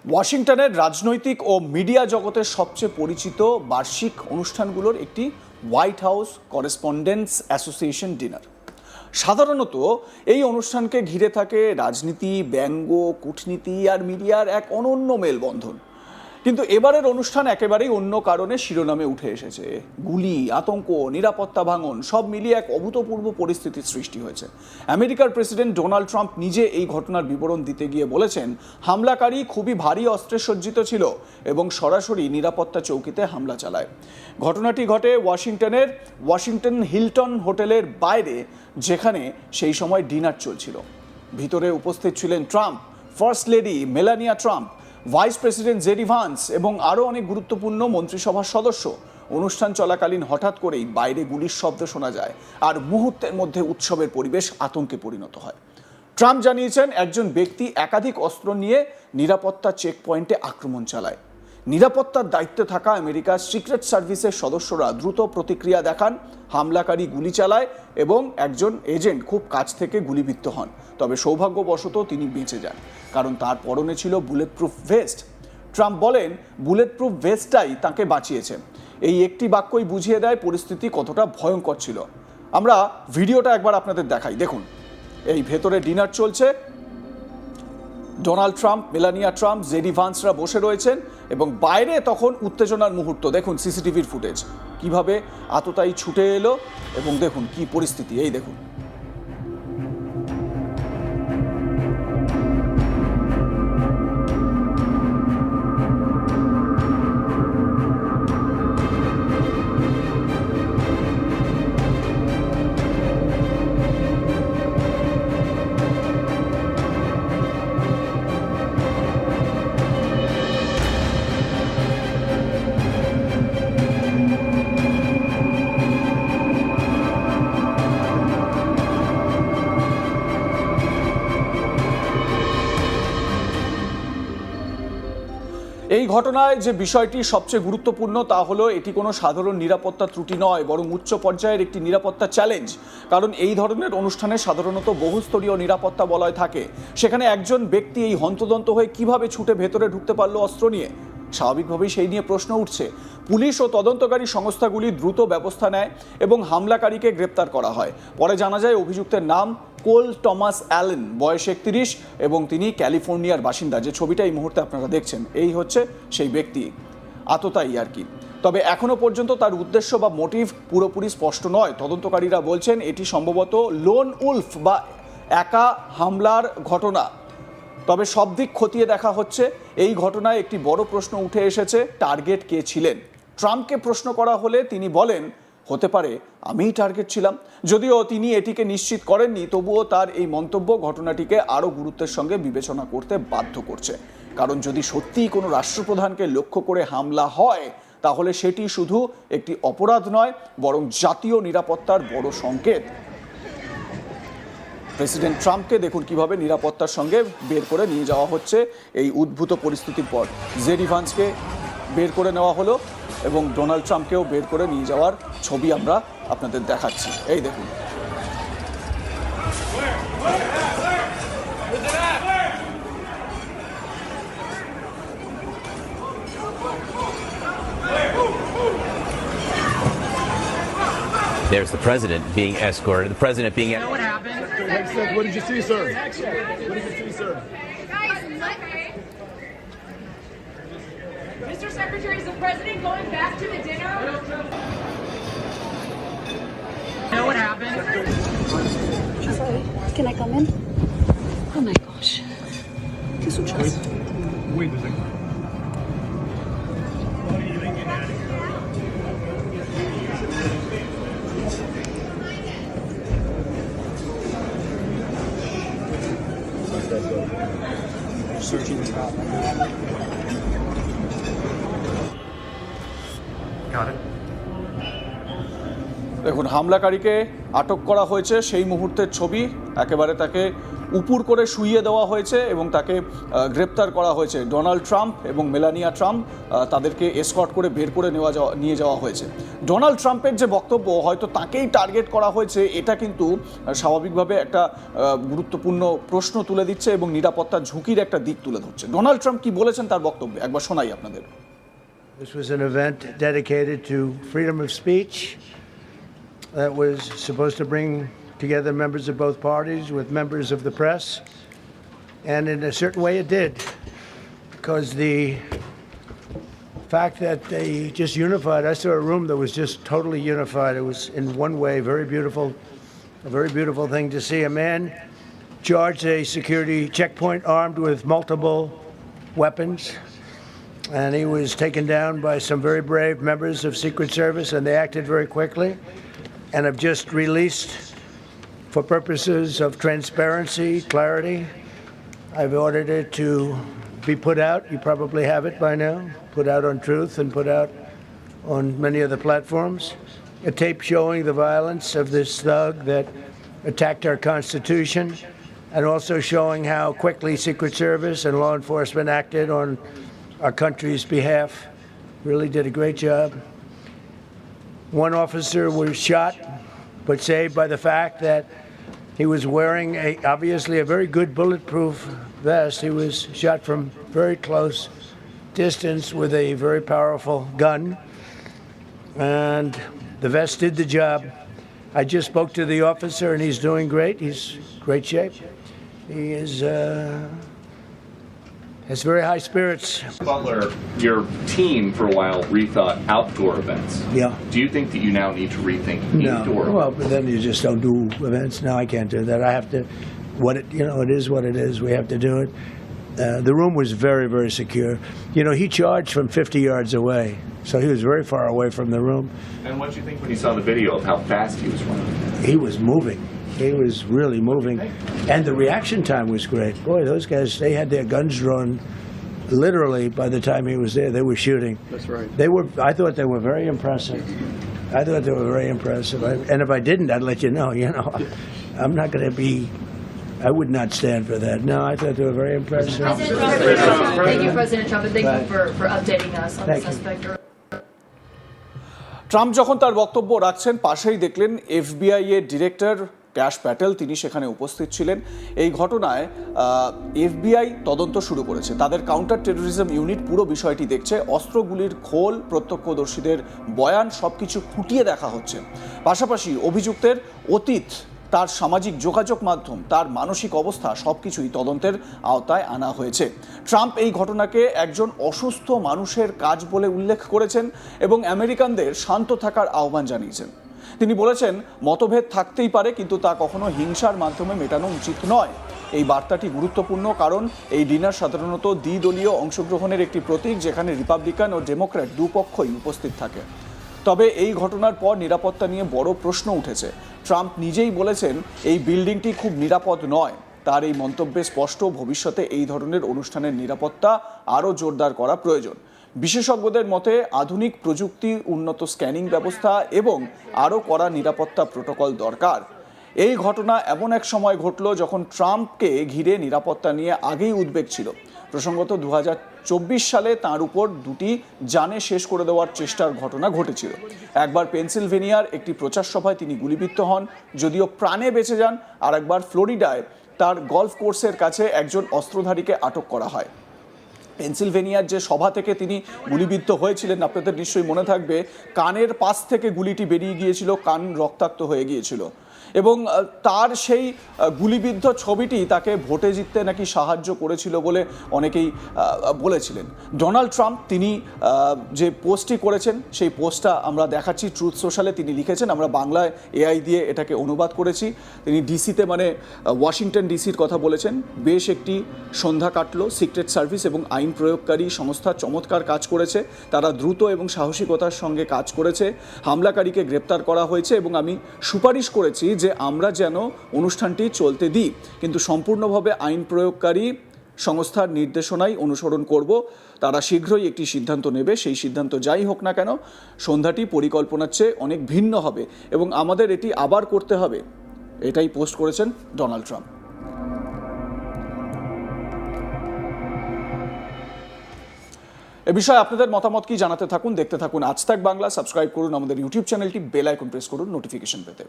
ওয়াশিংটনের রাজনৈতিক ও মিডিয়া জগতের সবচেয়ে পরিচিত বার্ষিক অনুষ্ঠানগুলোর একটি white house correspondents association dinner. সাধারণত এই অনুষ্ঠানকে ঘিরে থাকে রাজনীতি, ব্যঙ্গ, কূটনীতি আর মিডিয়ার এক অনন্য মেলবন্ধন। কিন্তু এবারের অনুষ্ঠান একেবারেই অন্য কারণে শিরোনামে উঠে এসেছে। গুলি, আতঙ্ক, নিরাপত্তা ভাঙন সব মিলিয়ে এক অভূতপূর্ব পরিস্থিতির সৃষ্টি হয়েছে। আমেরিকার প্রেসিডেন্ট ডোনাল্ড ট্রাম্প নিজে এই ঘটনার বিবরণ দিতে গিয়ে বলেছেন, হামলাকারী খুবই ভারী অস্ত্রে সজ্জিত ছিল এবং সরাসরি নিরাপত্তা চৌকিতে হামলা চালায়। ঘটনাটি ঘটে ওয়াশিংটন হিলটন হোটেলের বাইরে, যেখানে সেই সময় ডিনার চলছিল। ভিতরে উপস্থিত ছিলেন Trump, first lady Melania Trump, vice president JD Vance এবং আরও অনেক গুরুত্বপূর্ণ মন্ত্রিসভার সদস্য। অনুষ্ঠান চলাকালীন হঠাৎ করেই বাইরে গুলির শব্দ শোনা যায় আর মুহূর্তের মধ্যে উৎসবের পরিবেশ আতঙ্কে পরিণত হয়। ট্রাম্প জানিয়েছেন, একজন ব্যক্তি একাধিক অস্ত্র নিয়ে নিরাপত্তা চেকপয়েন্টে আক্রমণ চালায়। নিরাপত্তার দায়িত্বে থাকা আমেরিকার সিক্রেট সার্ভিসের সদস্যরা দ্রুত প্রতিক্রিয়া দেখান। হামলাকারী গুলি চালায় এবং একজন এজেন্ট খুব কাছ থেকে গুলিবিদ্ধ হন। তবে সৌভাগ্যবশত তিনি বেঁচে যান, কারণ তার পরনে ছিল বুলেট প্রুফ ভেস্ট। ট্রাম্প বলেন, বুলেট প্রুফ ভেস্টটাই তাকে বাঁচিয়েছে। এই একটি বাক্যই বুঝিয়ে দেয় পরিস্থিতি কতটা ভয়ঙ্কর ছিল। আমরা ভিডিওটা একবার আপনাদের দেখাই, দেখুন। এই ভেতরে ডিনার চলছে, Donald Trump, Melania Trump, JD ভান্সরা বসে রয়েছেন এবং বাইরে তখন উত্তেজনার মুহূর্ত। দেখুন সিসিটিভির ফুটেজ, কিভাবে আততায়ী ছুটে এলো এবং দেখুন কি পরিস্থিতি। এই দেখুন। এই ঘটনায় যে বিষয়টি সবচেয়ে গুরুত্বপূর্ণ তা হলো, এটি কোনো সাধারণ নিরাপত্তা ত্রুটি নয়, বরং উচ্চ পর্যায়ের একটি নিরাপত্তা চ্যালেঞ্জ। কারণ এই ধরনের অনুষ্ঠানে সাধারণত বহুস্তরীয় নিরাপত্তা বলয় থাকে। সেখানে একজন ব্যক্তি এই হন্তদন্ত হয়ে কিভাবে ছুটে ভেতরে ঢুকতে পারলো অস্ত্র নিয়ে? স্বাভাবিকভাবেই সেই নিয়ে প্রশ্ন উঠছে। পুলিশ ও তদন্তকারী সংস্থাগুলি দ্রুত ব্যবস্থা নেয় এবং হামলাকারীকে গ্রেপ্তার করা হয়। পরে জানা যায় অভিযুক্তের নাম কোল টমাস অ্যালেন, বয়স 31 এবং তিনি ক্যালিফোর্নিয়ার বাসিন্দা। যে ছবিটা এই মুহূর্তে আপনারা দেখছেন, এই হচ্ছে সেই ব্যক্তি, আততায়ী আর কি। তবে এখনো পর্যন্ত তার উদ্দেশ্য বা মোটিভ পুরোপুরি স্পষ্ট নয়। তদন্তকারীরা বলছেন এটি সম্ভবত লোন উলফ বা একা হামলার ঘটনা। তবে সব দিক খতিয়ে দেখা হচ্ছে। এই ঘটনায় একটি বড় প্রশ্ন উঠে এসেছে, টার্গেট কে ছিলেন? ট্রাম্পকে প্রশ্ন করা হলে তিনি বলেন, হতে পারে আমিই টার্গেট ছিলাম। যদিও তিনি এটিকে নিশ্চিত করেননি, তবুও তার এই মন্তব্য ঘটনাটিকে আরও গুরুত্বের সঙ্গে বিবেচনা করতে বাধ্য করছে। কারণ যদি সত্যিই কোনো রাষ্ট্রপ্রধানকে লক্ষ্য করে হামলা হয়, তাহলে সেটি শুধু একটি অপরাধ নয়, বরং জাতীয় নিরাপত্তার বড় সংকেত। প্রেসিডেন্ট ট্রাম্পকে দেখুন কিভাবে নিরাপত্তার সঙ্গে বের করে নিয়ে যাওয়া হচ্ছে এই উদ্ভূত পরিস্থিতির পর। জেডি ভান্সকে বের করে নেওয়া হলো এবং ডোনাল্ড ট্রাম্পকেও বের করে নিয়ে যাওয়ার ছবি আমরা আপনাদের দেখাচ্ছি। এই দেখুন। There's the president being escorted. The president being. You know what happened? What did you see, sir? What did you see, sir? Guys, Mr. Secretary, is the president going back to the dinner? You know what happened? Sorry, can I come in? Oh my gosh. ¿Qué escuchas? Wait a second. Searching the top. Got it. দেখুন, হামলাকারীকে আটক করা হয়েছে সেই মুহূর্তের ছবি। একেবারে তাকে উপুর করে শুইয়ে দেওয়া হয়েছে এবং তাকে গ্রেপ্তার করা হয়েছে। ডোনাল্ড ট্রাম্প এবং মেলানিয়া ট্রাম্প তাদেরকে এসকর্ট করে বের করে নিয়ে যাওয়া হয়েছে। ডোনাল্ড ট্রাম্পের যে বক্তব্য, হয়তো তাকেই টার্গেট করা হয়েছে, এটা কিন্তু স্বাভাবিকভাবে একটা গুরুত্বপূর্ণ প্রশ্ন তুলে দিচ্ছে এবং নিরাপত্তার ঝুঁকির একটা দিক তুলে ধরছে। ডোনাল্ড ট্রাম্প কি বলেছেন তার বক্তব্যে একবার শোনাই আপনাদের। This was an event dedicated to freedom of speech that was supposed to bring together members of both parties with members of the press. And in a certain way it did, because the fact that they just unified, I saw a room that was just totally unified. It was in one way a very beautiful thing to see. A man charged a security checkpoint armed with multiple weapons. And he was taken down by some very brave members of Secret Service, and they acted very quickly and have just released, for purposes of transparency, clarity, I've ordered it to be put out. You probably have it by now, put out on Truth and put out on many other platforms. A tape showing the violence of this thug that attacked our Constitution, and also showing how quickly Secret Service and law enforcement acted on our country's behalf. Really did a great job. One officer was shot, but saved by the fact that he was wearing obviously a very good bulletproof vest. He was shot from very close distance with a very powerful gun, and the vest did the job. I just spoke to the officer, and he's doing great. He's in great shape. He is has very high spirits. Butler, your team for a while rethought outdoor events. Yeah. Do you think that you now need to rethink indoor? Well, but then you just don't do events. No, I can't do that. I have to. It is what it is. We have to do it. The room was very, very secure. You know, he charged from 50 yards away, so he was very far away from the room. And what did you think when you saw the video of how fast he was running? He was moving. He was really moving. And the reaction time was great. Boy, those guys, they had their guns drawn literally by the time he was there. They were shooting. That's right. I thought they were very impressive. And if I didn't, I'd let you know. I'm not going to be, I would not stand for that. No, I thought they were very impressive. Thank you, President Trump, and thank you for updating us on the Thank you. suspect. Trump যখন তার বক্তব্য রাখছেন, পাশেই দেখলেন FBI এর director cash Patel, তিনি সেখানে উপস্থিত ছিলেন। এই ঘটনায় এফবিআই তদন্ত শুরু করেছে। তাদের কাউন্টার টেরোরিজম ইউনিট পুরো বিষয়টি দেখছে। অস্ত্রগুলির খোল, প্রত্যক্ষদর্শীদের বয়ান সবকিছু খুঁটিয়ে দেখা হচ্ছে। পাশাপাশি অভিযুক্তের অতীত, তার সামাজিক যোগাযোগ মাধ্যম, তার মানসিক অবস্থা সবকিছুই তদন্তের আওতায় আনা হয়েছে। ট্রাম্প এই ঘটনাকে একজন অসুস্থ মানুষের কাজ বলে উল্লেখ করেছেন এবং আমেরিকানদের শান্ত থাকার আহ্বান জানিয়েছেন। তিনি বলেছেন, মতভেদ থাকতেই পারে, কিন্তু তা কখনো হিংসার মাধ্যমে মেটানো উচিত নয়। এই বার্তাটি গুরুত্বপূর্ণ, কারণ এই ডিনার সাধারণত দ্বিদলীয় অংশগ্রহণের একটি প্রতীক, যেখানে রিপাবলিকান ও ডেমোক্র্যাট দুপক্ষই উপস্থিত থাকে। তবে এই ঘটনার পর নিরাপত্তা নিয়ে বড় প্রশ্ন উঠেছে। ট্রাম্প নিজেই বলেছেন এই বিল্ডিংটি খুব নিরাপদ নয়। তার এই মন্তব্যে স্পষ্ট, ভবিষ্যতে এই ধরনের অনুষ্ঠানের নিরাপত্তা আরও জোরদার করা প্রয়োজন। বিশেষজ্ঞদের মতে আধুনিক প্রযুক্তি, উন্নত স্ক্যানিং ব্যবস্থা এবং আরও কড়া নিরাপত্তা প্রোটোকল দরকার। এই ঘটনা এমন এক সময় ঘটল যখন ট্রাম্পকে ঘিরে নিরাপত্তা নিয়ে আগেই উদ্বেগ ছিল। প্রসঙ্গত 2024 সালে তাঁর উপর দুটি জানে শেষ করে দেওয়ার চেষ্টার ঘটনা ঘটেছিল। একবার পেনসিলভেনিয়ার একটি প্রচার সভায় তিনি গুলিবিদ্ধ হন, যদিও প্রাণে বেঁচে যান। আর একবার ফ্লোরিডায় তার গলফ কোর্সের কাছে একজন অস্ত্রধারীকে আটক করা হয়। পেনসিলভেনিয়ার যে সভা থেকে তিনি গুলিবিদ্ধ হয়েছিলেন, আপনাদের নিশ্চয়ই মনে থাকবে, কানের পাশ থেকে গুলিটি বেরিয়ে গিয়েছিল, কান রক্তাক্ত হয়ে গিয়েছিল এবং তার সেই গুলিবিদ্ধ ছবিটি তাকে ভোটে জিততে নাকি সাহায্য করেছিল বলে অনেকেই বলেছিলেন। ডোনাল্ড ট্রাম্প তিনি যে পোস্টটি করেছেন, সেই পোস্টটা আমরা দেখাচ্ছি ট্রুথ সোশ্যালে। তিনি লিখেছেন, আমরা বাংলায় এআই দিয়ে এটাকে অনুবাদ করেছি। তিনি ডিসিতে মানে ওয়াশিংটন ডিসির কথা বলেছেন। বেশ একটি সন্ধ্যা কাটলো। সিক্রেট সার্ভিস এবং আইন প্রয়োগকারী সংস্থা চমৎকার কাজ করেছে। তারা দ্রুত এবং সাহসিকতার সঙ্গে কাজ করেছে। হামলাকারীকে গ্রেপ্তার করা হয়েছে এবং আমি সুপারিশ করেছি যে আমরা যেন অনুষ্ঠানটি চলতে দিই, কিন্তু সম্পূর্ণভাবে আইন প্রয়োগকারী সংস্থার নির্দেশনাই অনুসরণ করব। তারা শীঘ্রই একটি সিদ্ধান্ত নেবে। সেই সিদ্ধান্ত যাই হোক না কেন, সন্ধ্যাটি পরিকল্পনার চেয়ে অনেক ভিন্ন হবে এবং আমাদের এটি আবার করতে হবে। এটাই পোস্ট করেছেন ডোনাল্ড ট্রাম্প। এ বিষয়ে আপনাদের মতামত কি জানাতে থাকুন, দেখতে থাকুন আজ তাক বাংলা, সাবস্ক্রাইব করুন আমাদের ইউটিউব চ্যানেলটি, বেল আইকন প্রেস করুন নোটিফিকেশন পেতে।